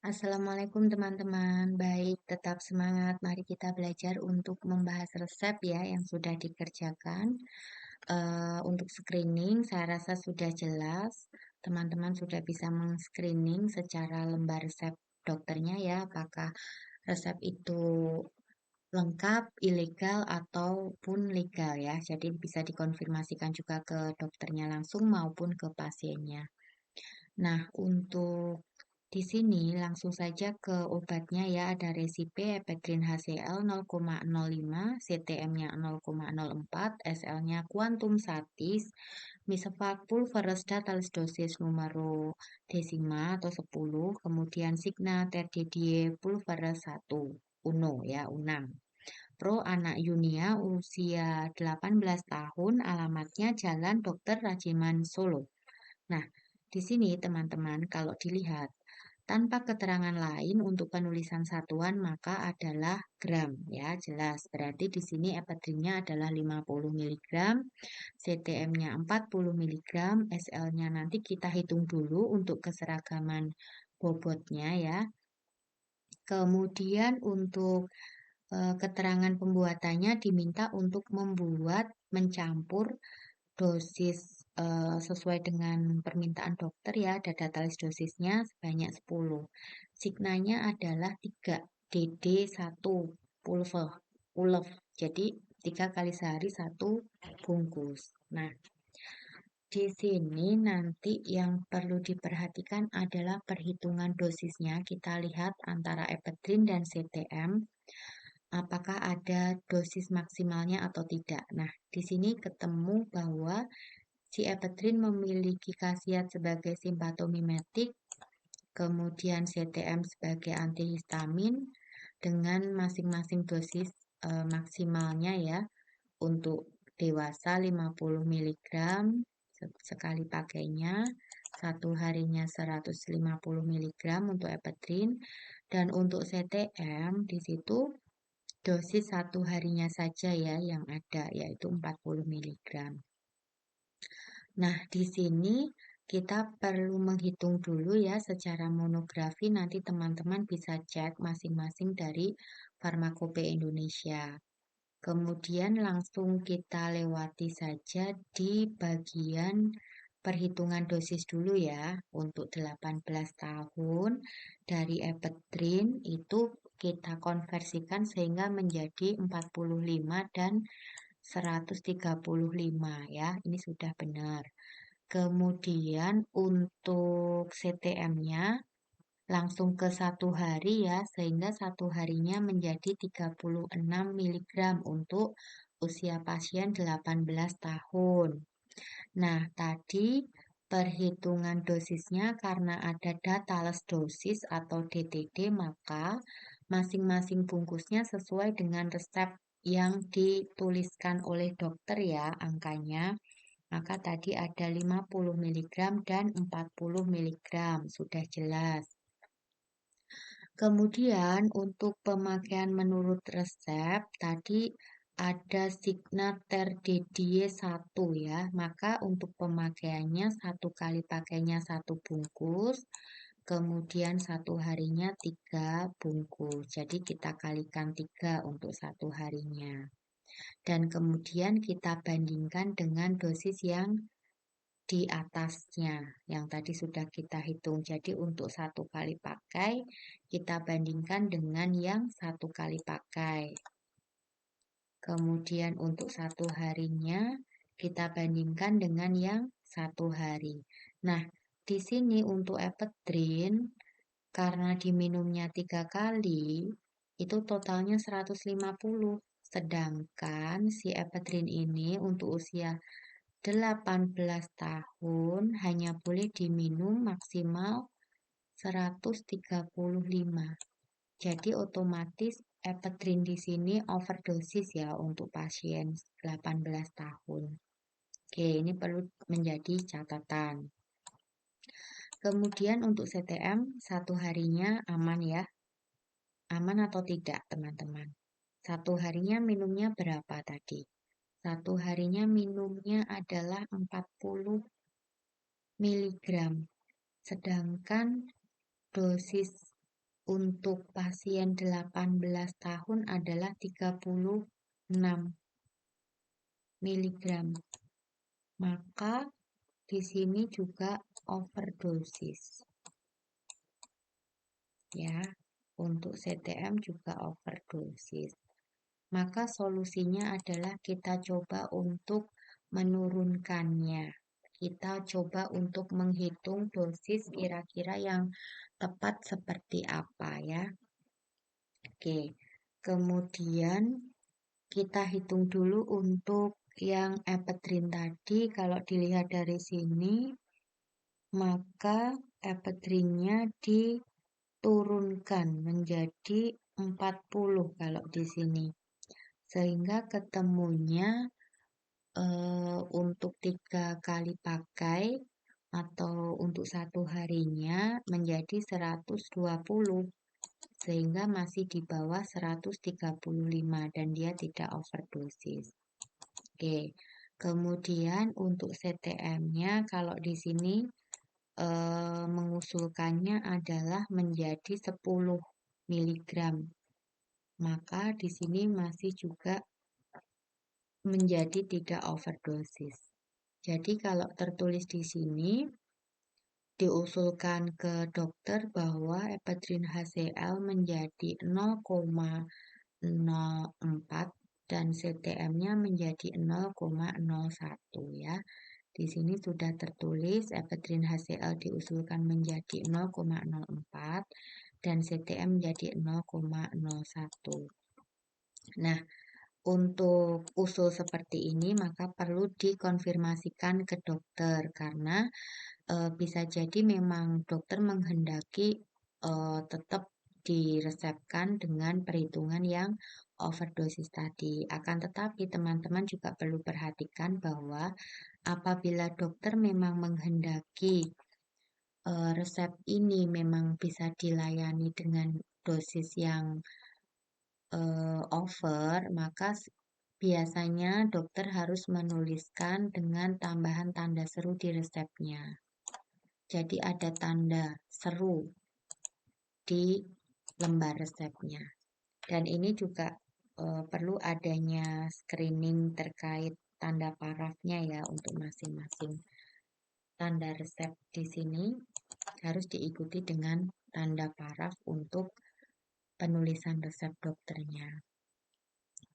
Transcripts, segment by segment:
Assalamualaikum teman-teman. Baik, tetap semangat. Mari kita belajar untuk membahas resep ya yang sudah dikerjakan. Untuk screening, saya rasa sudah jelas. Teman-teman sudah bisa meng-screening secara lembar resep dokternya ya, apakah resep itu lengkap, ilegal, ataupun legal ya. Jadi bisa dikonfirmasikan juga ke dokternya langsung maupun ke pasiennya. Nah, untuk di sini langsung saja ke obatnya ya, ada resipe epedrin HCl 0,05, CTM-nya 0,04, SL-nya Quantum Satis, Misevac pulveris datalis dosis numero desima atau 10, kemudian Signa Terdidie pulveris 1, UNO ya, UNAM. Pro anak Yunia usia 18 tahun, alamatnya Jalan Dr. Rajiman Solo. Nah, di sini teman-teman kalau dilihat tanpa keterangan lain untuk penulisan satuan maka adalah gram ya, jelas. Berarti di sini epedrinnya adalah 50 mg, CTM-nya 40 mg, SL-nya nanti kita hitung dulu untuk keseragaman bobotnya ya. Kemudian untuk keterangan pembuatannya diminta untuk membuat mencampur dosis sesuai dengan permintaan dokter ya, ada datalis dosisnya sebanyak 10. Signanya adalah 3 DD1 pulver, pulv. Jadi 3 kali sehari 1 bungkus. Nah, di sini nanti yang perlu diperhatikan adalah perhitungan dosisnya. Kita lihat antara epedrin dan CTM apakah ada dosis maksimalnya atau tidak. Nah, di sini ketemu bahwa si epedrin memiliki khasiat sebagai simpatomimetik, kemudian CTM sebagai antihistamin dengan masing-masing dosis maksimalnya ya. Untuk dewasa 50 mg sekali pakainya, satu harinya 150 mg untuk epedrin, dan untuk CTM di situ dosis satu harinya saja ya yang ada, yaitu 40 mg. Nah, di sini kita perlu menghitung dulu ya secara monografi, nanti teman-teman bisa cek masing-masing dari Farmakope Indonesia. Kemudian langsung kita lewati saja di bagian perhitungan dosis dulu ya. Untuk 18 tahun dari epedrin itu kita konversikan sehingga menjadi 45 dan 135 ya. Ini sudah benar. Kemudian untuk CTM-nya langsung ke satu hari ya, sehingga satu harinya menjadi 36 mg untuk usia pasien 18 tahun. Nah, tadi perhitungan dosisnya karena ada datalis dosis atau DTD, maka masing-masing bungkusnya sesuai dengan resep yang dituliskan oleh dokter ya angkanya. Maka tadi ada 50 mg dan 40 mg, sudah jelas. Kemudian untuk pemakaian menurut resep tadi ada Signa Terdidie 1 ya. Maka untuk pemakaiannya satu kali pakainya satu bungkus, kemudian satu harinya 3 bungkus. Jadi kita kalikan 3 untuk satu harinya. Dan kemudian kita bandingkan dengan dosis yang di atasnya yang tadi sudah kita hitung. Jadi untuk satu kali pakai kita bandingkan dengan yang satu kali pakai. Kemudian untuk satu harinya kita bandingkan dengan yang satu hari. Nah, di sini untuk epedrin karena diminumnya 3 kali itu totalnya 150. Sedangkan si epedrin ini untuk usia 18 tahun hanya boleh diminum maksimal 135. Jadi otomatis epedrin di sini overdosis ya untuk pasien 18 tahun. Oke, ini perlu menjadi catatan. Kemudian untuk CTM satu harinya aman ya. Aman atau tidak, teman-teman? Satu harinya minumnya berapa tadi? Satu harinya minumnya adalah 40 mg. Sedangkan dosis untuk pasien 18 tahun adalah 36 mg. Maka di sini juga overdosis. Ya, untuk CTM juga overdosis. Maka solusinya adalah kita coba untuk menurunkannya. Kita coba untuk menghitung dosis kira-kira yang tepat seperti apa ya. Oke, kemudian kita hitung dulu untuk yang epedrin tadi. Kalau dilihat dari sini, maka epedrinnya diturunkan menjadi 40 kalau di sini. Sehingga ketemunya untuk 3 kali pakai atau untuk 1 harinya menjadi 120, sehingga masih di bawah 135 dan dia tidak overdosis. Oke, kemudian untuk CTM-nya kalau di sini mengusulkannya adalah menjadi 10 mg. Maka di sini masih juga menjadi tidak overdosis. Jadi kalau tertulis di sini diusulkan ke dokter bahwa epedrin HCl menjadi 0,04 dan CTM-nya menjadi 0,01 ya. Di sini sudah tertulis epedrin HCl diusulkan menjadi 0,04 dan CTM menjadi 0,01. Nah, untuk usul seperti ini maka perlu dikonfirmasikan ke dokter karena bisa jadi memang dokter menghendaki tetap diresepkan dengan perhitungan yang overdosis tadi. Akan tetapi teman-teman juga perlu perhatikan bahwa apabila dokter memang menghendaki resep ini memang bisa dilayani dengan dosis yang over, maka biasanya dokter harus menuliskan dengan tambahan tanda seru di resepnya. Jadi ada tanda seru di lembar resepnya. Dan ini juga perlu adanya screening terkait tanda parafnya ya untuk masing-masing tanda resep di sini harus diikuti dengan tanda paraf untuk penulisan resep dokternya.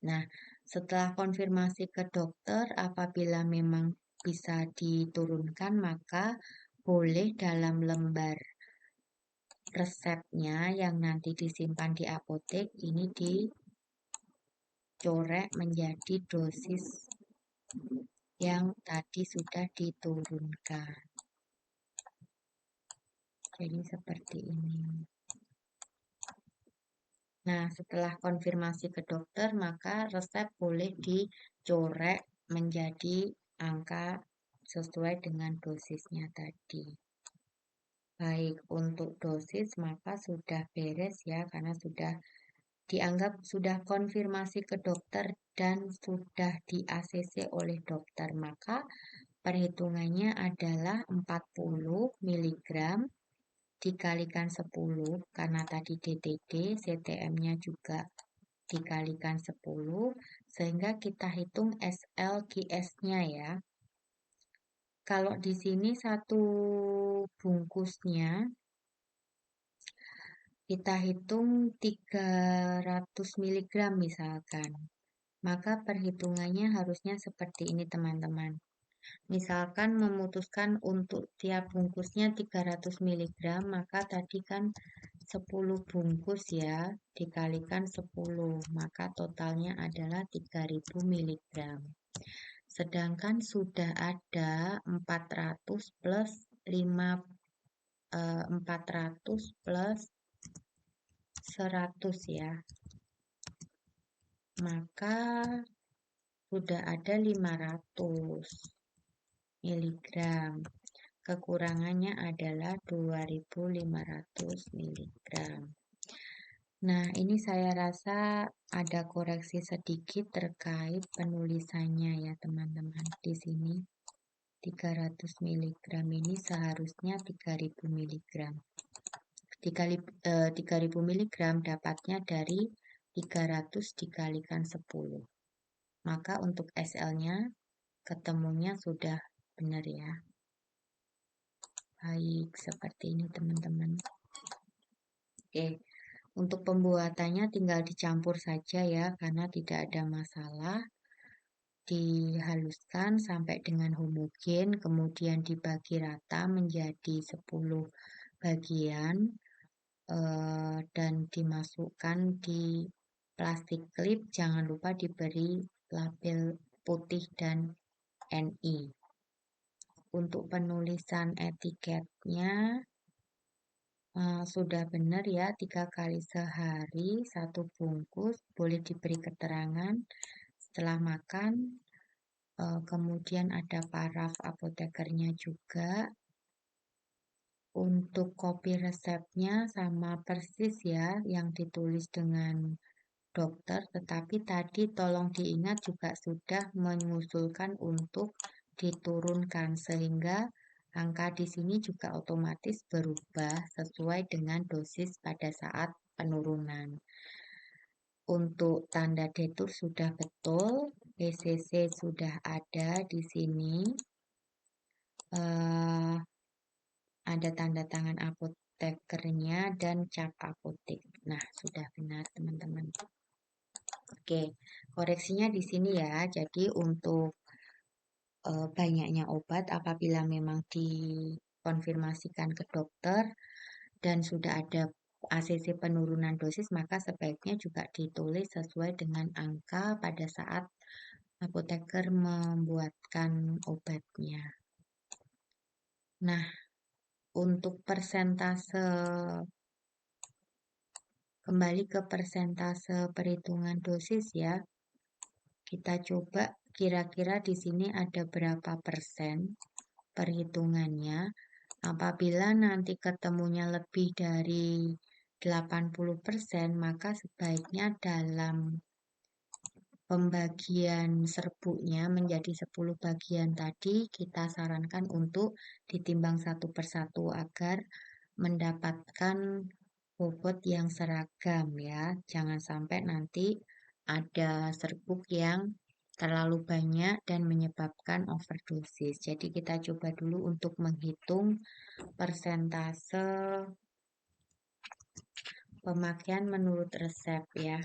Nah, setelah konfirmasi ke dokter, apabila memang bisa diturunkan, maka boleh dalam lembar resepnya yang nanti disimpan di apotek ini dicorek menjadi dosis yang tadi sudah diturunkan. Jadi seperti ini. Nah, setelah konfirmasi ke dokter, maka resep boleh dicorek menjadi angka sesuai dengan dosisnya tadi. Baik, untuk dosis maka sudah beres ya, karena sudah dianggap sudah konfirmasi ke dokter dan sudah di ACC oleh dokter. Maka perhitungannya adalah 40 mg dikalikan 10 karena tadi DTD, CTM-nya juga dikalikan 10 sehingga kita hitung SLQS-nya ya. Kalau di sini satu bungkusnya kita hitung 300 mg misalkan. Maka perhitungannya harusnya seperti ini teman-teman. Misalkan memutuskan untuk tiap bungkusnya 300 mg, maka tadi kan 10 bungkus ya, dikalikan 10, maka totalnya adalah 3000 mg. Sedangkan sudah ada 400 plus 400 plus 100 ya. Maka sudah ada 500 mg. Kekurangannya adalah 2500 mg. Nah, ini saya rasa ada koreksi sedikit terkait penulisannya ya, teman-teman. Di sini 300 mg ini seharusnya 3000 mg. 3000 mg dapatnya dari 300 dikalikan 10. Maka untuk SL-nya ketemunya sudah benar ya. Baik, seperti ini teman-teman. Oke, untuk pembuatannya tinggal dicampur saja ya, karena tidak ada masalah. Dihaluskan sampai dengan homogen, kemudian dibagi rata menjadi 10 bagian dan dimasukkan di plastik klip. Jangan lupa diberi label putih dan NI. Untuk penulisan etiketnya sudah benar ya, 3 kali sehari 1 bungkus, boleh diberi keterangan setelah makan. Kemudian ada paraf apotekernya juga. Untuk kopi resepnya sama persis ya yang ditulis dengan dokter, tetapi tadi tolong diingat juga sudah mengusulkan untuk diturunkan sehingga angka di sini juga otomatis berubah sesuai dengan dosis pada saat penurunan. Untuk tanda detur sudah betul, ECC sudah ada di sini. Ada tanda tangan apotekernya dan cap apotek. Nah, sudah benar teman-teman. Oke, koreksinya di sini ya. Jadi untuk banyaknya obat apabila memang dikonfirmasikan ke dokter dan sudah ada ACC penurunan dosis, maka sebaiknya juga ditulis sesuai dengan angka pada saat apoteker membuatkan obatnya. Nah, untuk persentase, kembali ke persentase perhitungan dosis ya. Kita coba kira-kira di sini ada berapa persen perhitungannya. Apabila nanti ketemunya lebih dari 80%, maka sebaiknya dalam pembagian serbuknya menjadi 10 bagian tadi kita sarankan untuk ditimbang satu persatu agar mendapatkan bobot yang seragam ya. Jangan sampai nanti ada serbuk yang terlalu banyak dan menyebabkan overdosis. Jadi kita coba dulu untuk menghitung persentase pemakaian menurut resep ya.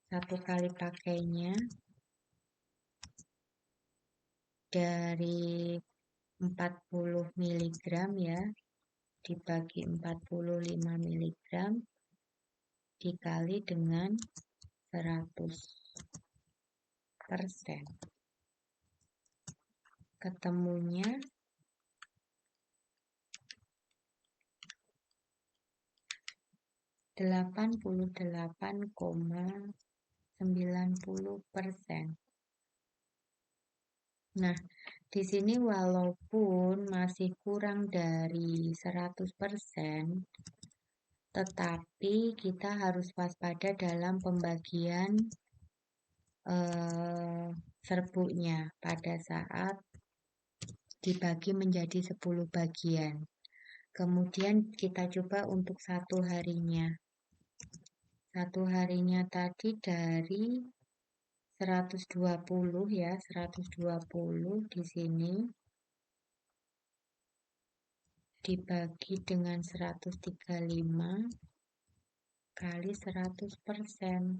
1 kali pakainya dari 40 mg ya, dibagi 45 mg dikali dengan 100%. Ketemunya 88,90%. Nah, di sini walaupun masih kurang dari 100%, tetapi kita harus waspada dalam pembagian serbuknya pada saat dibagi menjadi 10 bagian. Kemudian kita coba untuk 1 harinya. 1 harinya tadi dari 120 ya, 120 di sini dibagi dengan 135 kali 100%.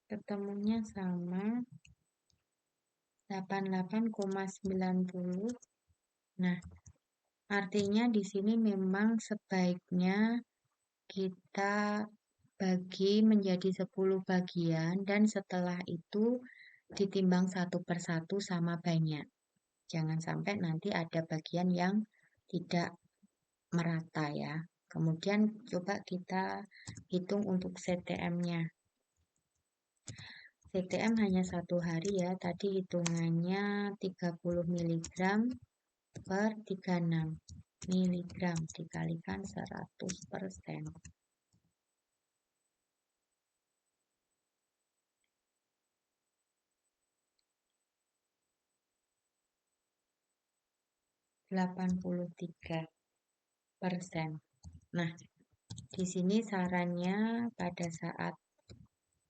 Ketemunya sama 88,90. Nah, artinya di sini memang sebaiknya kita bagi menjadi 10 bagian dan setelah itu ditimbang satu persatu sama banyak. Jangan sampai nanti ada bagian yang tidak merata ya. Kemudian coba kita hitung untuk CTM-nya. CTM hanya 1 hari ya. Tadi hitungannya 30 mg per 36. miligram dikalikan 100%. 83%. Nah, di sini sarannya pada saat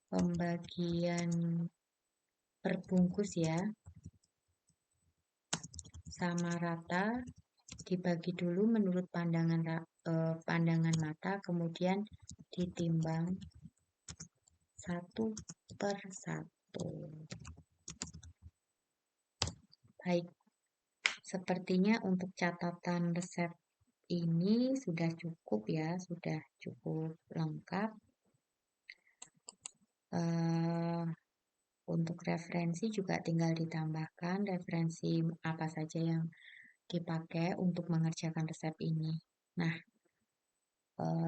pembagian perbungkus ya, sama rata, dibagi dulu menurut pandangan mata, kemudian ditimbang satu per satu. Baik, sepertinya untuk catatan resep ini sudah cukup ya, sudah cukup lengkap. Untuk referensi juga tinggal ditambahkan referensi apa saja yang dipakai untuk mengerjakan resep ini. Nah,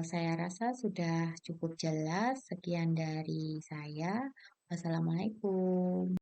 saya rasa sudah cukup jelas. Sekian dari saya. Wassalamualaikum.